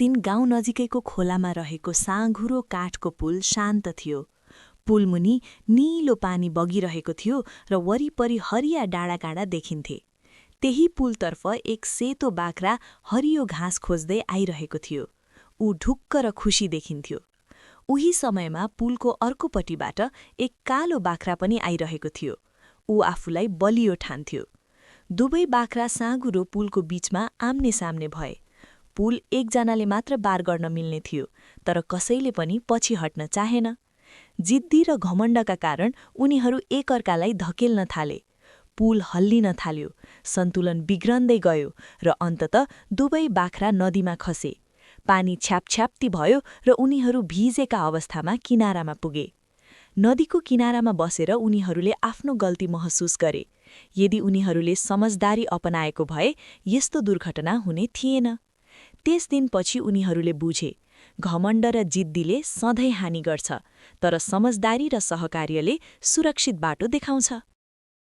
दिन गाउँ नजिकैको खोलामा रहेको साँघुरो काठको पुल शान्त थियो। पुलमुनि नीलो पानी बगिरहेको थियो र वरिपरि हरिया डाँडाकाँडा देखिन्थे। त्यही पुलतर्फ एक सेतो बाख्रा हरियो घाँस खोज्दै आइरहेको थियो। ऊ ढुक्क र खुसी देखिन्थ्यो। उही समयमा पुलको अर्कोपट्टिबाट एक कालो बाख्रा पनि आइरहेको थियो। ऊ आफूलाई बलियो ठान्थ्यो। दुवै बाख्रा साँघुरो पुलको बीचमा आम्ने साम्ने भए। पुल एकजनाले मात्र पार गर्न मिल्ने थियो, तर कसैले पनि पछि हट्न चाहेन। जिद्दी र घमण्डका कारण उनीहरू एकअर्कालाई धकेल्न थाले। पुल हल्लिन थाल्यो, सन्तुलन बिग्रन्दै गयो र अन्ततः दुवै बाख्रा नदीमा खसे। पानी छ्यापछ्याप्ती भयो र उनीहरू भिजेका अवस्थामा किनारामा पुगे। नदीको किनारामा बसेर उनीहरूले आफ्नो गल्ती महसुस गरे। यदि उनीहरूले समझदारी अपनाएको भए यस्तो दुर्घटना हुने थिएन। त्यस दिनपछि उनीहरूले बुझे, घमण्ड र जिद्दीले सधैँ हानि गर्छ, तर समझदारी र सहकार्यले सुरक्षित बाटो देखाउँछ।